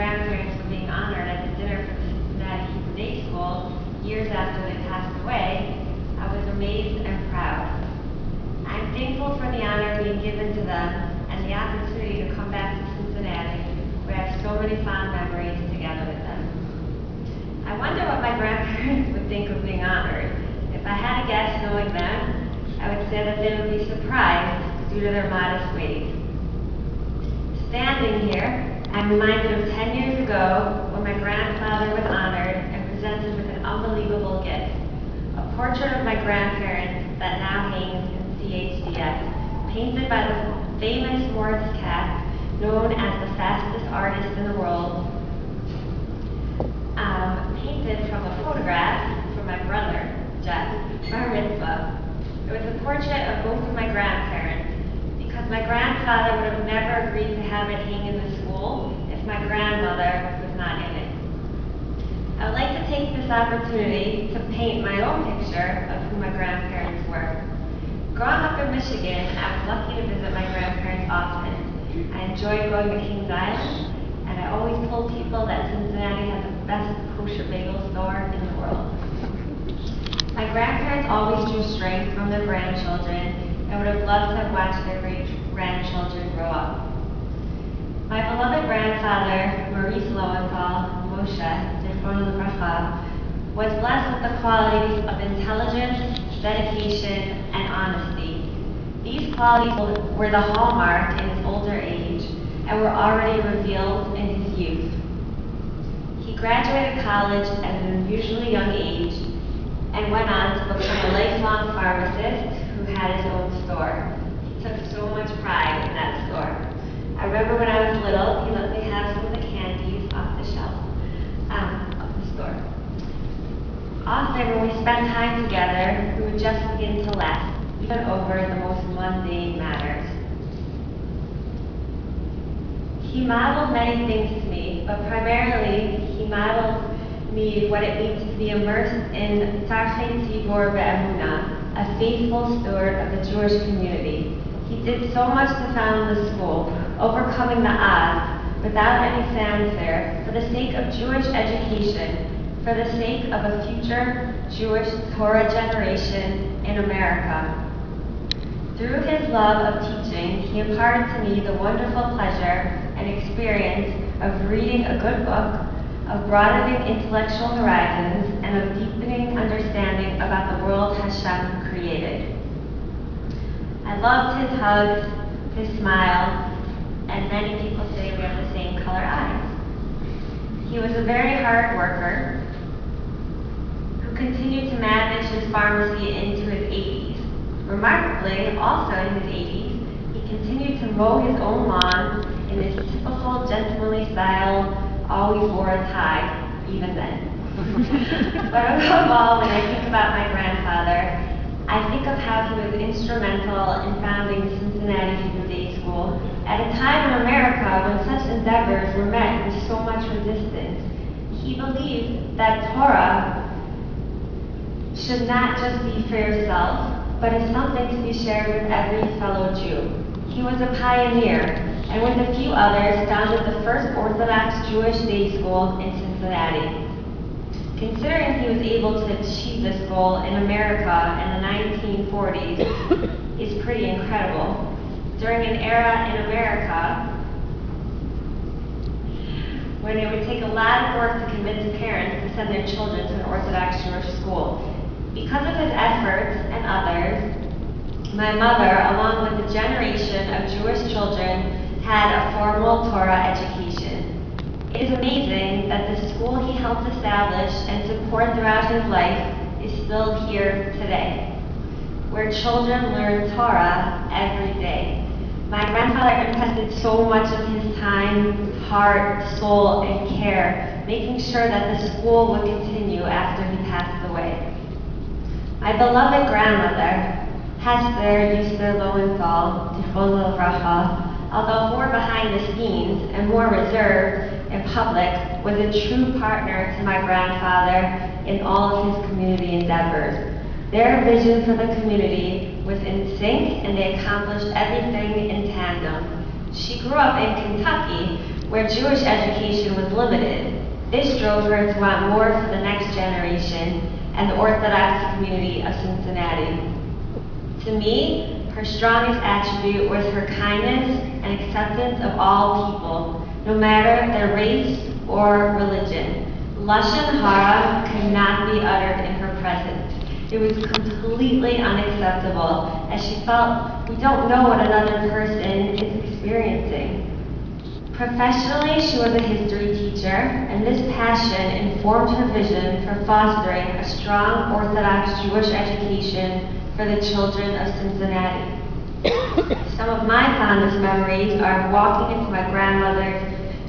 grandparents were being honored at the dinner for the Cincinnati Hebrew Day School years after they passed away, I was amazed and proud. I'm thankful for the honor being given to them and the opportunity to come back to Cincinnati, where I have so many fond memories together with them. I wonder what my grandparents would think of being honored. If I had a guess knowing them, I would say that they would be surprised due to their modest ways. Standing here, I'm reminded of 10 years ago when my grandfather was honored and presented with an unbelievable gift, a portrait of my grandparents that now hangs in CHDS, painted by the famous Maurice Lowenthal, known as the fastest artist in the world, painted from a photograph from my brother, Jeff, bar mitzvah. It was a portrait of both of my grandparents, because my grandfather would have never agreed to have it hang in the school if my grandmother was not in it. I would like to take this opportunity to paint my own picture of who my grandparents were. Growing up in Michigan, I was lucky to visit my grandparents often. I enjoyed going to Kings Island, and I always told people that Cincinnati had the best kosher bagel store in the world. My grandparents always drew strength from their grandchildren and would have loved to have watched their great-grandchildren grow up. My beloved grandfather, Maurice Lowenthal, Moshe, was blessed with the qualities of intelligence, dedication, and honesty. These qualities were the hallmark in his older age and were already revealed in his youth. He graduated college at an unusually young age and went on to become a lifelong pharmacist who had his own store. He took so much pride in that store. I remember when I was little, he let me have some of the candies off the shelf of the store. Often when we spent time together, we would just begin to laugh, even over the most mundane matters. He modeled many things to me, but primarily he modeled me what it means to be immersed in Tzarchei Tzibor Be'emunah, a faithful steward of the Jewish community. He did so much to found the school, overcoming the odds without any fanfare, for the sake of Jewish education, for the sake of a future Jewish Torah generation in America. Through his love of teaching, he imparted to me the wonderful pleasure and experience of reading a good book, of broadening intellectual horizons, and of deepening understanding about the world Hashem created. I loved his hugs, his smile, and many people say we have the same color eyes. He was a very hard worker who continued to manage his pharmacy into his 80s. Remarkably, also in his 80s, he continued to mow his own lawn in his typical gentlemanly style, always wore a tie, even then. But above all, when I think about my grandfather, I think of how he was instrumental in founding the Cincinnati Hebrew Day School at a time in America when such endeavors were met with so much resistance. He believed that Torah should not just be for yourself, but is something to be shared with every fellow Jew. He was a pioneer, and with a few others, founded the first Orthodox Jewish day school in Cincinnati. Considering he was able to achieve this goal in America in the 1940s is pretty incredible. During an era in America when it would take a lot of work to convince parents to send their children to an Orthodox Jewish school. Because of his efforts and others, my mother, along with a generation of Jewish children, had a formal Torah education. It is amazing that the school he helped establish and support throughout his life is still here today, where children learn Torah every day. My grandfather invested so much of his time, heart, soul, and care, making sure that the school would continue after he passed away. My beloved grandmother, Hester Lowenthal, although more behind the scenes and more reserved in public, was a true partner to my grandfather in all of his community endeavors. Their vision for the community was in sync, and they accomplished everything in tandem. She grew up in Kentucky, where Jewish education was limited. This drove her to want more for the next generation and the Orthodox community of Cincinnati. To me, her strongest attribute was her kindness and acceptance of all people, no matter their race or religion. Lashon hara could not be uttered in her presence. It was completely unacceptable, as she felt we don't know what another person is experiencing. Professionally, she was a history teacher, and this passion informed her vision for fostering a strong Orthodox Jewish education for the children of Cincinnati. Some of my fondest memories are walking into my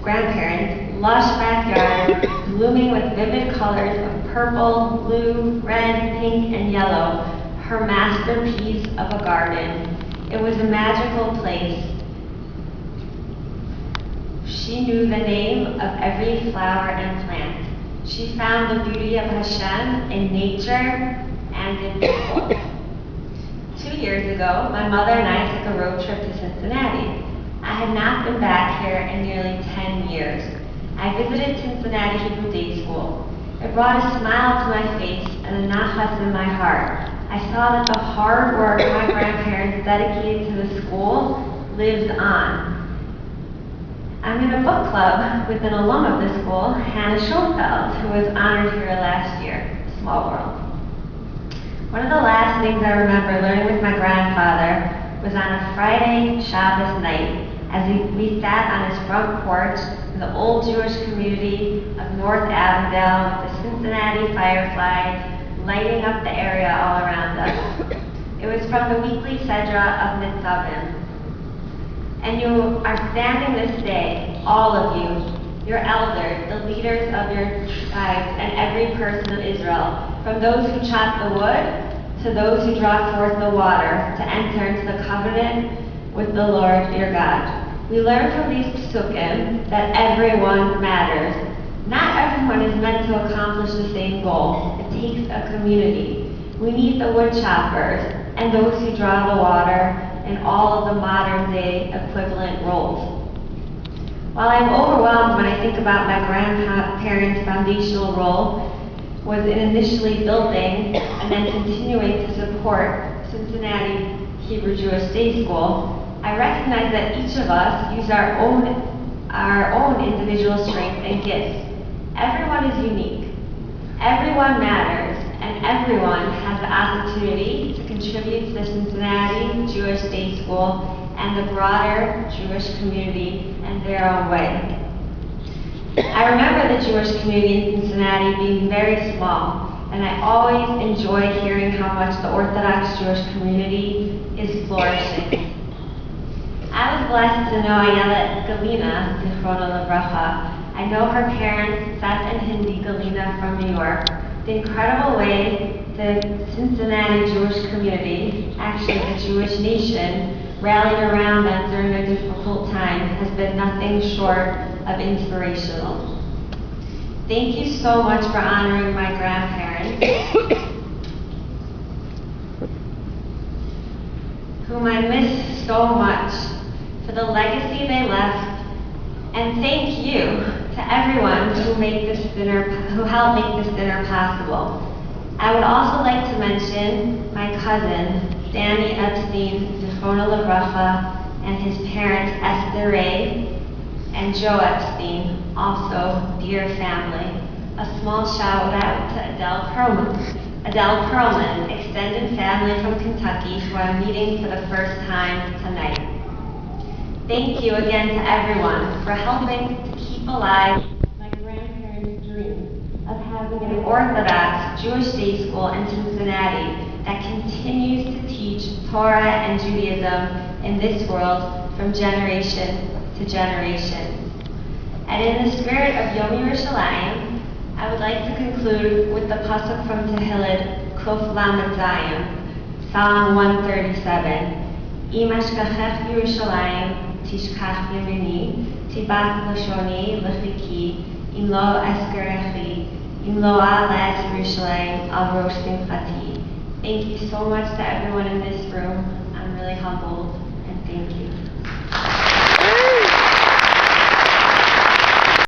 grandparents' lush backyard, blooming with vivid colors of purple, blue, red, pink, and yellow, her masterpiece of a garden. It was a magical place. She knew the name of every flower and plant. She found the beauty of Hashem in nature and in people. 2 years ago, my mother and I took a road trip to Cincinnati. I had not been back here in nearly 10 years. I visited Cincinnati Hebrew Day School. It brought a smile to my face and a nachas in my heart. I saw that the hard work my grandparents dedicated to the school lived on. I'm in a book club with an alum of the school, Hannah Schoenfeld, who was honored here last year. Small world. One of the last things I remember learning with my grandfather was on a Friday Shabbos night as we sat on his front porch in the old Jewish community of North Avondale with the Cincinnati fireflies lighting up the area all around us. It was from the weekly Sedra of Nitzavim. And you are standing this day, all of you, your elders, the leaders of your tribes, and every person of Israel, from those who chop the wood to those who draw forth the water to enter into the covenant with the Lord your God. We learn from these psukim that everyone matters. Not everyone is meant to accomplish the same goal. It takes a community. We need the wood choppers and those who draw the water and all of the modern day equivalent roles. While I'm overwhelmed when I think about my grandparents' foundational role was in initially building and then continuing to support Cincinnati Hebrew Jewish Day School, I recognize that each of us use our own individual strengths and gifts. Everyone is unique. Everyone matters, and everyone has the opportunity to contribute to the Cincinnati Jewish Day School and the broader Jewish community in their own way. I remember the Jewish community in Cincinnati being very small, and I always enjoy hearing how much the Orthodox Jewish community is flourishing. I was blessed to know Ayelet Galina, Zichrona Livracha. I know her parents, Seth and Hindi Galina from New York. The incredible way the Cincinnati Jewish community, actually the Jewish nation, rallied around them during a difficult time has been nothing short of inspirational. Thank you so much for honoring my grandparents, whom I miss so much, for the legacy they left, and thank you to everyone who helped make this dinner possible. I would also like to mention my cousin, Danny Epstein, Zichrona Livracha, and his parents, Hester and Joe Epstein, also dear family. A small shout out to Adele Perlman, extended family from Kentucky, who I'm meeting for the first time tonight. Thank you again to everyone for helping to keep alive my grandparents' dream of having an Orthodox Jewish day school in Cincinnati that continues to teach Torah and Judaism in this world from generation to generation. And in the spirit of Yom Yerushalayim, I would like to conclude with the pasuk from Tehillim, Kuf Lamed Zayin, Psalm 137. Im ashkachech Yerushalayim, tishkach yemini, tibach lashoni lechiki, im lo eskerechi, im lo alas Yerushalayim al rosh simchati. Thank you so much to everyone in this room. I'm really humbled, and thank you.